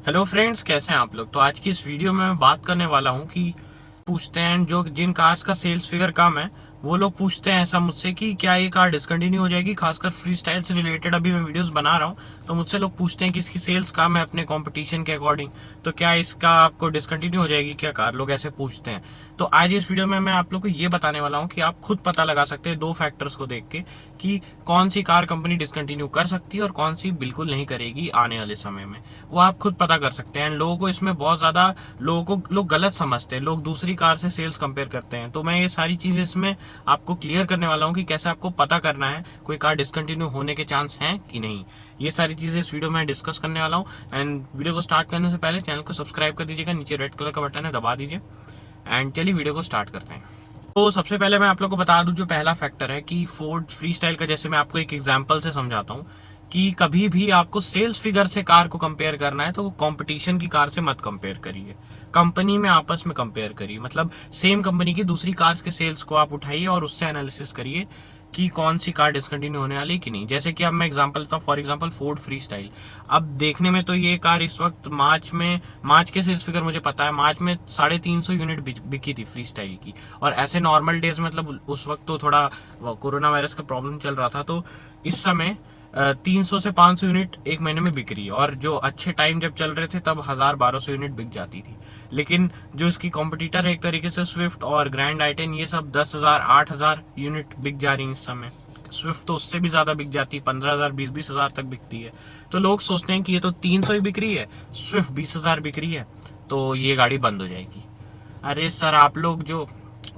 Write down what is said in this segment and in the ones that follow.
Hello friends, कैसे हैं आप लोग। तो आज की इस वीडियो में मैं बात करने वाला हूं कि पूछते हैं जो जिन कार्स का सेल्स फिगर कम है वो लोग पूछते हैं ऐसा मुझसे कि क्या ये कार डिसकंटिन्यू हो जाएगी। खासकर फ्री स्टाइल से रिलेटेड अभी मैं वीडियोस बना रहा हूँ, तो मुझसे लोग पूछते हैं कि इसकी सेल्स कम है अपने कंपटीशन के अकॉर्डिंग, तो क्या इसका आपको डिसकंटिन्यू हो जाएगी क्या कार, लोग ऐसे पूछते हैं। तो आज इस वीडियो में मैं आप लोग को ये बताने वाला हूँ कि आप खुद पता लगा सकते हैं दो फैक्टर्स को देख के कि कौन सी कार कंपनी डिसकंटिन्यू कर सकती है और कौन सी बिल्कुल नहीं करेगी आने वाले समय में। वो आप खुद पता कर सकते हैं। लोगों को इसमें बहुत ज़्यादा लोग गलत समझते हैं, लोग दूसरी कार से सेल्स कंपेयर करते हैं। तो मैं ये सारी चीज़ें इसमें आपको क्लियर करने वाला हूँ कि कैसे आपको पता करना है कोई कार डिसकंटिन्यू होने के चांस हैं कि नहीं। ये सारी चीज़ें इस वीडियो में डिस्कस करने वाला हूँ। एंड वीडियो को स्टार्ट करने से पहले चैनल को सब्सक्राइब कर दीजिएगा, नीचे रेड कलर का बटन है दबा दीजिए। एंड चलिए वीडियो को स्टार्ट करते हैं। तो सबसे पहले मैं आप लोग को बता दूं, जो पहला फैक्टर है कि फोर्ड फ्री स्टाइल का, जैसे मैं आपको एक एग्जांपल से समझाता हूं कि कभी भी आपको सेल्स फिगर से कार को कंपेयर करना है तो कंपटीशन की कार से मत कंपेयर करिए, कंपनी में आपस में कंपेयर करिए। मतलब सेम कंपनी की दूसरी कार्स के सेल्स को आप उठाइए और उससे एनालिसिस करिए कि कौन सी कार डिसकंटिन्यू होने वाली है कि नहीं। जैसे कि अब मैं एग्जांपल था, for example Ford free style. अब देखने में तो ये कार इस वक्त मार्च के सेल्स फिगर मुझे पता है, मार्च में 350 यूनिट बिकी थी फ्री स्टाइल की। और ऐसे नॉर्मल डेज मतलब उस वक्त तो थोड़ा कोरोना वायरस का प्रॉब्लम चल रहा था, तो इस समय 300 से 500 यूनिट एक महीने में बिक रही है। और जो अच्छे टाइम जब चल रहे थे तब 1000-1200 यूनिट बिक जाती थी। लेकिन जो इसकी कॉम्पिटिटर है एक तरीके से स्विफ्ट और ग्रैंड आई10, ये सब 10,000 8,000 यूनिट बिक जा रही है इस समय। स्विफ्ट तो उससे भी ज़्यादा बिक जाती है, 15,000 20,000 तक बिकती है। तो लोग सोचते हैं कि ये तो 300 ही बिक रही है, स्विफ्ट 20,000 बिक रही है, तो ये गाड़ी बंद हो जाएगी। अरे सर, आप लोग जो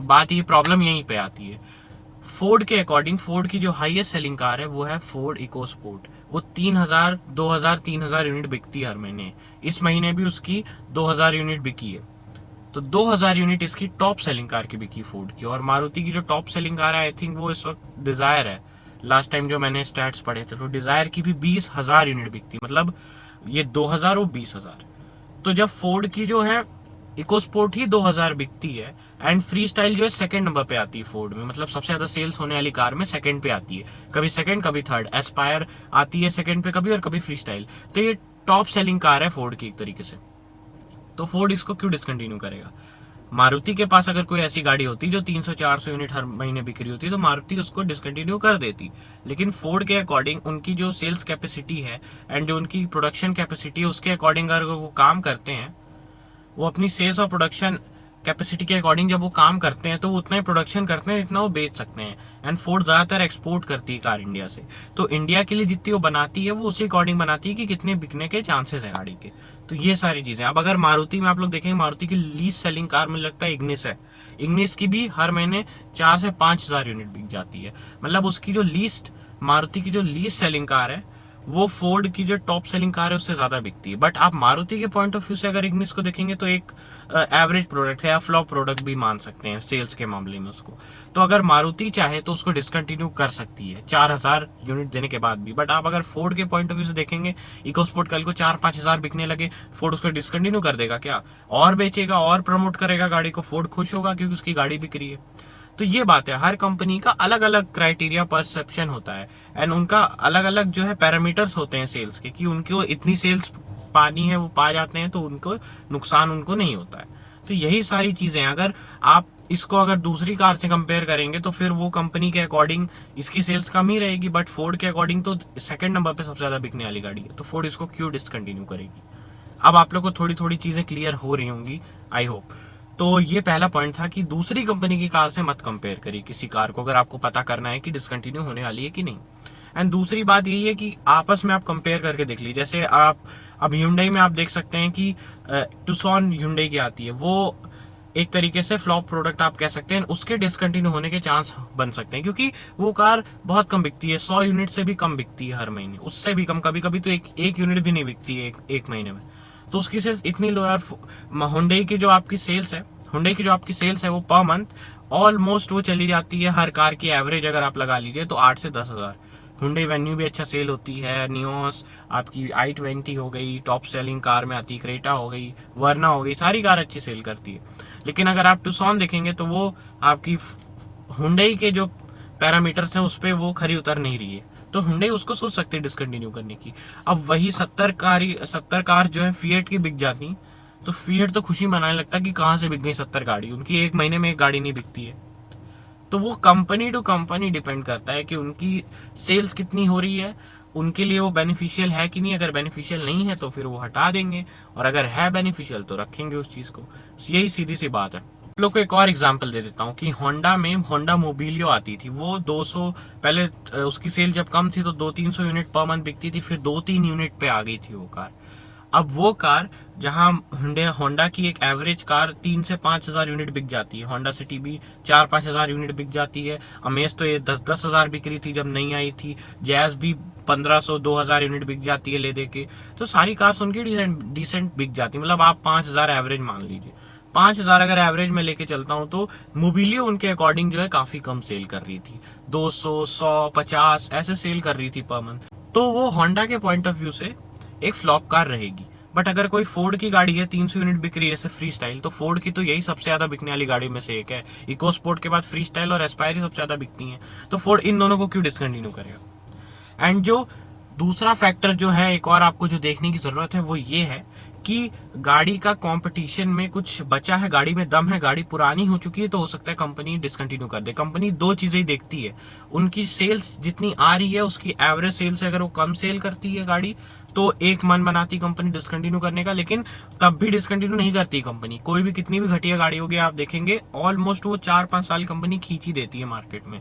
बात, ये प्रॉब्लम यहीं पे आती है। फोर्ड के अकॉर्डिंग फोर्ड की जो हाईएस्ट सेलिंग कार है वो है फोर्ड इकोस्पोर्ट। वो 3,000 2,000 3,000 यूनिट बिकती है हर महीने। इस महीने भी उसकी 2,000 यूनिट बिकी है। तो 2,000 यूनिट इसकी टॉप सेलिंग कार की बिकी फोर्ड की। और मारुति की जो टॉप सेलिंग कार है, आई थिंक वो इस वक्त डिजायर है। लास्ट टाइम जो मैंने स्टैट्स पढ़े थे तो डिजायर की भी 20,000 यूनिट बिकती, मतलब ये 2,000 और 20,000। तो जब फोर्ड की जो है इकोस्पोर्ट ही 2,000 बिकती है एंड फ्री स्टाइल जो है सेकंड नंबर पे आती है फोर्ड में, मतलब सबसे ज्यादा सेल्स होने वाली कार में सेकंड पे आती है, कभी सेकंड कभी थर्ड। एस्पायर आती है सेकंड पे कभी, और कभी फ्री स्टाइल। तो ये टॉप सेलिंग कार है फोर्ड की एक तरीके से। तो फोर्ड इसको क्यों डिसकंटिन्यू करेगा। मारुति के पास अगर कोई ऐसी गाड़ी होती जो 300-400 यूनिट हर महीने बिक रही होती तो मारुति उसको डिसकंटिन्यू कर देती। लेकिन फोर्ड के अकॉर्डिंग उनकी जो सेल्स कैपेसिटी है एंड जो उनकी प्रोडक्शन कैपेसिटी है उसके अकॉर्डिंग अगर वो काम करते हैं, वो अपनी सेल्स और प्रोडक्शन कैपेसिटी के अकॉर्डिंग जब वो काम करते हैं तो वो उतना ही प्रोडक्शन करते हैं जितना वो बेच सकते हैं। एंड फोर्ड ज़्यादातर एक्सपोर्ट करती है कार इंडिया से, तो इंडिया के लिए जितनी वो बनाती है वो उसी अकॉर्डिंग बनाती है कि कितने बिकने के चांसेस हैं गाड़ी के। तो ये सारी चीज़ें। अब अगर मारुति में आप लोग देखेंगे, मारुति की लीस्ट सेलिंग कार मुझे लगता है इग्निस है। इग्निस की भी हर महीने 4 से 5,000 यूनिट बिक जाती है। मतलब उसकी जो लीस्ट, मारुति की जो लीस्ट सेलिंग कार है वो फोर्ड की जो टॉप सेलिंग कार है उससे ज्यादा बिकती है। बट आप मारुति के पॉइंट ऑफ व्यू से अगर इग्निस को देखेंगे तो एक एवरेज प्रोडक्ट है या फ्लॉप प्रोडक्ट भी मान सकते हैं सेल्स के मामले में उसको। तो अगर मारुति चाहे तो उसको डिसकंटिन्यू कर सकती है 4,000 यूनिट देने के बाद भी। बट आप अगर फोर्ड के पॉइंट ऑफ व्यू से देखेंगे, इकोस्पोर्ट कल को 4-5,000 बिकने लगे, फोर्ड उसको डिसकंटिन्यू कर देगा क्या? और बेचेगा और प्रमोट करेगा गाड़ी को, फोर्ड खुश होगा क्योंकि उसकी गाड़ी बिक रही है। तो ये बात है, हर कंपनी का अलग अलग क्राइटेरिया परसेप्शन होता है एंड उनका अलग अलग जो है पैरामीटर्स होते हैं सेल्स के, कि उनको इतनी सेल्स पानी है वो पा जाते हैं तो उनको नुकसान उनको नहीं होता है। तो यही सारी चीजें, अगर आप इसको अगर दूसरी कार से कंपेयर करेंगे तो फिर वो कंपनी के अकॉर्डिंग इसकी सेल्स कम ही रहेगी, बट फोर्ड के अकॉर्डिंग तो सेकंड नंबर पे सबसे ज्यादा बिकने वाली गाड़ी है, तो फोर्ड इसको क्यों डिसकंटिन्यू करेगी। अब आप लोग को थोड़ी थोड़ी चीजें क्लियर हो रही होंगी, आई होप। तो ये पहला पॉइंट था कि दूसरी कंपनी की कार से मत कंपेयर करिए किसी कार को, अगर आपको पता करना है कि डिसकंटिन्यू होने वाली है कि नहीं। एंड दूसरी बात यही है कि आपस में आप कंपेयर करके देख लीजिए। जैसे आप अब Hyundai में आप देख सकते हैं कि टुक्सन Hyundai की आती है, वो एक तरीके से फ्लॉप प्रोडक्ट आप कह सकते हैं। उसके डिसकंटिन्यू होने के चांस बन सकते हैं क्योंकि वो कार बहुत कम बिकती है, 100 यूनिट से भी कम बिकती है हर महीने, उससे भी कम, कभी कभी तो एक यूनिट भी नहीं बिकती है एक महीने में। तो उसकी सेल्स इतनी लो यार। हुंडई की जो आपकी सेल्स है, हुंडई की जो आपकी सेल्स है वो पर मंथ ऑलमोस्ट वो चली जाती है, हर कार की एवरेज अगर आप लगा लीजिए तो 8 से 10,000। हुंडई वेन्यू भी अच्छा सेल होती है, नियोस आपकी i20 हो गई, टॉप सेलिंग कार में आती है, क्रेटा हो गई, वर्ना हो गई, सारी कार अच्छी सेल करती है। लेकिन अगर आप टुक्सन देखेंगे तो वो आपकी हुंडई के जो पैरामीटर्स हैं उस पर वो खरी उतर नहीं रही है। तो Hyundai उसको सोच सकते हैं डिसकंटिन्यू करने की। अब वही 70 कार जो है फिएट की बिक जाती, तो फिएट तो खुशी मनाने लगता कि कहाँ से बिक गई 70 गाड़ी, उनकी एक महीने में एक गाड़ी नहीं बिकती है। तो वो कंपनी टू कंपनी डिपेंड करता है कि उनकी सेल्स कितनी हो रही है, उनके लिए वो बेनिफिशियल है कि नहीं। अगर बेनिफिशियल नहीं है तो फिर वो हटा देंगे, और अगर है बेनिफिशियल तो रखेंगे उस चीज़ को। यही सीधी सी बात है। आप लोग को एक और एग्जांपल दे देता हूँ कि होंडा में होंडा मोबिलियो आती थी, वो 200 पहले उसकी सेल जब कम थी तो 200-300 यूनिट पर मंथ बिकती थी, फिर 2-3 यूनिट पे आ गई थी वो कार। अब वो कार जहां होंडा की एक एवरेज कार 3 से 5 हजार यूनिट बिक जाती है, होंडा सिटी भी 4-5 हजार यूनिट बिक जाती है, अमेज तो ये 10-10 हजार बिक रही थी जब नई आई थी, जैज भी 1500-2000 यूनिट बिक जाती है ले दे के। तो सारी कार्स उनकी डिसेंट बिक जाती है, मतलब आप 5000 एवरेज मान लीजिए। 5000 अगर एवरेज में लेके चलता हूँ तो मोबिलियो उनके अकॉर्डिंग जो है काफी कम सेल कर रही थी, 200, 100, 50 ऐसे सेल कर रही थी पर मंथ। तो वो होंडा के पॉइंट ऑफ व्यू से एक फ्लॉप कार रहेगी। बट अगर कोई फोर्ड की गाड़ी है 300 यूनिट बिक रही है जैसे फ्री स्टाइल, तो फोर्ड की तो यही सबसे ज्यादा बिकने वाली गाड़ी में से एक है। इको स्पोर्ट के बाद फ्री स्टाइल और एस्पायर ही सबसे ज्यादा बिकती हैं, तो फोर्ड इन दोनों को क्यों डिसकंटिन्यू करेगा। एंड जो दूसरा फैक्टर जो है एक और आपको जो देखने की जरूरत है वो ये है कि गाड़ी का कंपटीशन में कुछ बचा है, गाड़ी में दम है, गाड़ी पुरानी हो चुकी है, तो हो सकता है कंपनी डिसकंटिन्यू कर दे। कंपनी दो चीजें ही देखती है, उनकी सेल्स जितनी आ रही है उसकी एवरेज सेल से अगर वो कम सेल करती है गाड़ी तो एक मन बनाती कंपनी डिसकंटिन्यू करने का, लेकिन तब भी डिसकंटिन्यू नहीं करती कंपनी। कोई भी कितनी भी घटिया गाड़ी होगी आप देखेंगे ऑलमोस्ट वो 4-5 साल कंपनी खींच ही देती है मार्केट में।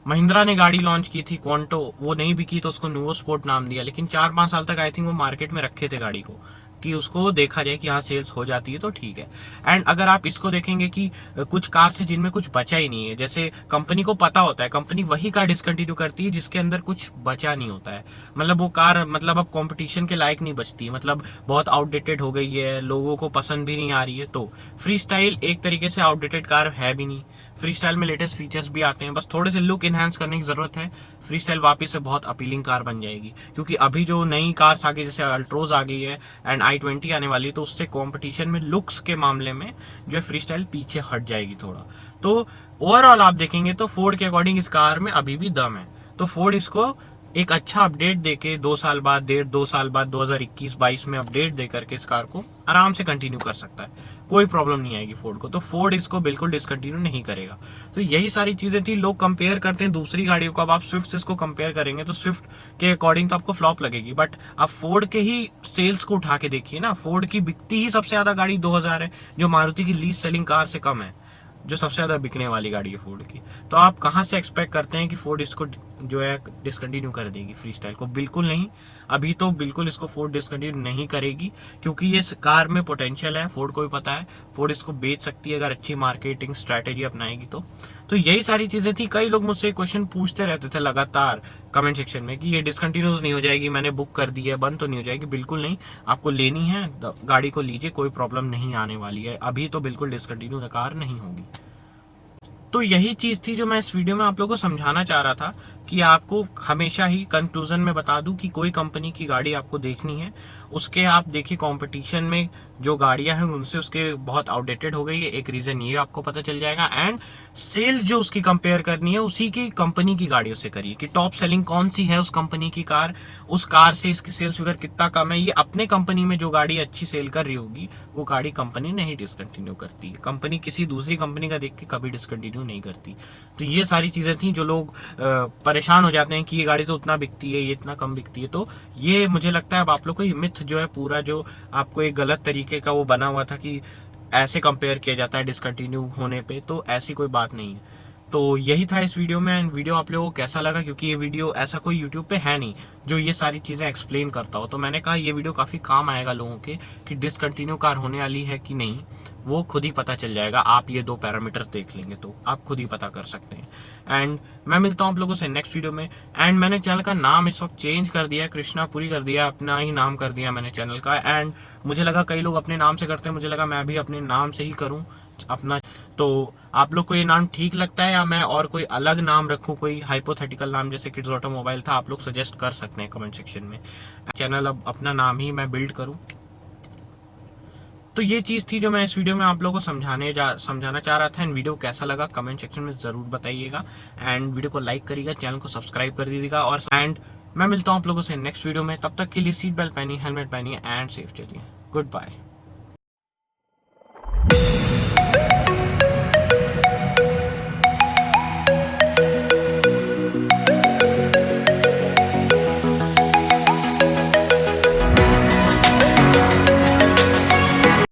महिंद्रा ने गाड़ी लॉन्च की थी क्वांटो, वो नहीं बिकी तो उसको न्यूवो स्पोर्ट नाम दिया, लेकिन 4-5 साल तक आई थिंक वो मार्केट में रखे थे गाड़ी को कि उसको देखा जाए कि हाँ सेल्स हो जाती है तो ठीक है। एंड अगर आप इसको देखेंगे कि कुछ कार से जिनमें कुछ बचा ही नहीं है, जैसे कंपनी को पता होता है, कंपनी वही कार डिसकंटिन्यू करती है जिसके अंदर कुछ बचा नहीं होता है, मतलब वो कार मतलब अब कंपटीशन के लायक नहीं बचती, मतलब बहुत आउटडेटेड हो गई है, लोगों को पसंद भी नहीं आ रही है। तो फ्री स्टाइल एक तरीके से आउटडेटेड कार है भी नहीं, फ्री स्टाइल में लेटेस्ट फीचर्स भी आते हैं, बस थोड़े से लुक इनहेंस करने की जरूरत है, फ्री स्टाइल वापस से बहुत अपीलिंग कार बन जाएगी। क्योंकि अभी जो नई कार्स आ गई जैसे अल्ट्रोज आ गई है एंड i20 आने वाली है, तो उससे कंपटीशन में लुक्स के मामले में जो है फ्री स्टाइल पीछे हट जाएगी थोड़ा। तो ओवरऑल आप देखेंगे तो फोर्ड के अकॉर्डिंग इस कार में अभी भी दम है, तो फोर्ड इसको एक अच्छा अपडेट देके 2 साल बाद 1.5-2 साल बाद 2021-22 में अपडेट दे करके इस कार को आराम से कंटिन्यू कर सकता है, कोई प्रॉब्लम नहीं आएगी फोर्ड को। तो फोर्ड इसको बिल्कुल डिसकंटिन्यू नहीं करेगा। तो यही सारी चीजें थी। लोग कंपेयर करते हैं दूसरी गाड़ियों को, अब आप स्विफ्ट से इसको कंपेयर करेंगे तो स्विफ्ट के अकॉर्डिंग तो आपको फ्लॉप लगेगी, बट आप फोर्ड के ही सेल्स को उठा के देखिए ना, फोर्ड की बिकती ही सबसे ज्यादा गाड़ी 2000 है, जो मारुति की लीस्ट सेलिंग कार से कम है, जो सबसे ज्यादा बिकने वाली गाड़ी है फोर्ड की। तो आप कहाँ से एक्सपेक्ट करते हैं कि फोर्ड इसको जो है डिसकंटिन्यू कर देगी फ्री स्टाइल को? बिल्कुल नहीं, अभी तो बिल्कुल इसको फोर्ड डिसकंटिन्यू नहीं करेगी, क्योंकि ये कार में पोटेंशियल है, फोर्ड को भी पता है, फोर्ड इसको बेच सकती है अगर अच्छी मार्केटिंग स्ट्रैटेजी अपनाएगी तो यही सारी चीजें थी। कई लोग मुझसे क्वेश्चन पूछते रहते थे लगातार कमेंट सेक्शन में कि ये डिसकंटिन्यू तो नहीं हो जाएगी, मैंने बुक कर दी है, बंद तो नहीं हो जाएगी? बिल्कुल नहीं, आपको लेनी है गाड़ी को लीजिए, कोई प्रॉब्लम नहीं आने वाली है, अभी तो बिल्कुल डिसकंटिन्यू कार नहीं होगी। तो यही चीज थी जो मैं इस वीडियो में आप लोगों को समझाना चाह रहा था कि आपको हमेशा ही कंक्लूजन में बता दूं कि कोई कंपनी की गाड़ी आपको देखनी है, उसके आप देखिए कंपटीशन में जो गाड़ियां हैं उनसे उसके बहुत आउटडेटेड हो गई है, एक रीजन ये आपको पता चल जाएगा। एंड सेल्स जो उसकी कंपेयर करनी है उसी की कंपनी की गाड़ियों से करिए कि टॉप सेलिंग कौन सी है उस कंपनी की कार, उस कार से इसकी सेल्स फिगर कितना कम है। ये अपने कंपनी में जो गाड़ी अच्छी सेल कर रही होगी वो गाड़ी कंपनी नहीं डिसकंटिन्यू करती है, कंपनी किसी दूसरी कंपनी का देख के कभी डिसकंटिन्यू नहीं करती। तो ये सारी चीजें थी जो लोग परेशान हो जाते हैं कि ये गाड़ी तो उतना बिकती है, ये इतना कम बिकती है। तो ये मुझे लगता है अब आप लोग को ये मिथ जो है पूरा, जो आपको एक गलत तरीके का वो बना हुआ था कि ऐसे कंपेयर किया जाता है डिसकंटिन्यू होने पे, तो ऐसी कोई बात नहीं है। तो यही था इस वीडियो में। एंड वीडियो आप लोगों को कैसा लगा, क्योंकि ये वीडियो ऐसा कोई यूट्यूब पे है नहीं जो ये सारी चीज़ें एक्सप्लेन करता हो, तो मैंने कहा ये वीडियो काफ़ी काम आएगा लोगों के कि डिसकंटिन्यू कार होने वाली है कि नहीं, वो खुद ही पता चल जाएगा। आप ये 2 पैरामीटर्स देख लेंगे तो आप खुद ही पता कर सकते हैं। एंड मैं मिलता हूँ आप लोगों से नेक्स्ट वीडियो में। एंड मैंने चैनल का नाम इस वक्त चेंज कर दिया है, कृष्णापुरी कर दिया, अपना ही नाम कर दिया मैंने चैनल का। एंड मुझे लगा कई लोग अपने नाम से करते हैं, मुझे लगा मैं भी अपने नाम से ही करूँ अपना। तो आप लोग को ये नाम ठीक लगता है या मैं और कोई अलग नाम रखूं, कोई हाइपोथेटिकल नाम जैसे किड्स ऑटोमोबाइल था, आप लोग सजेस्ट कर सकते हैं कमेंट सेक्शन में। चैनल अब अपना नाम ही मैं बिल्ड करूं। तो ये चीज़ थी जो मैं इस वीडियो में आप लोगों को समझाना चाह रहा था। एंड वीडियो कैसा लगा कमेंट सेक्शन में ज़रूर बताइएगा। एंड वीडियो को लाइक करिएगा, चैनल को सब्सक्राइब कर दीजिएगा। और एंड मैं मिलता हूँ आप लोगों से नेक्स्ट वीडियो में। तब तक के लिए सीट बेल्ट पहनिए, हेलमेट पहनिए एंड सेफ चलिए। Good bye.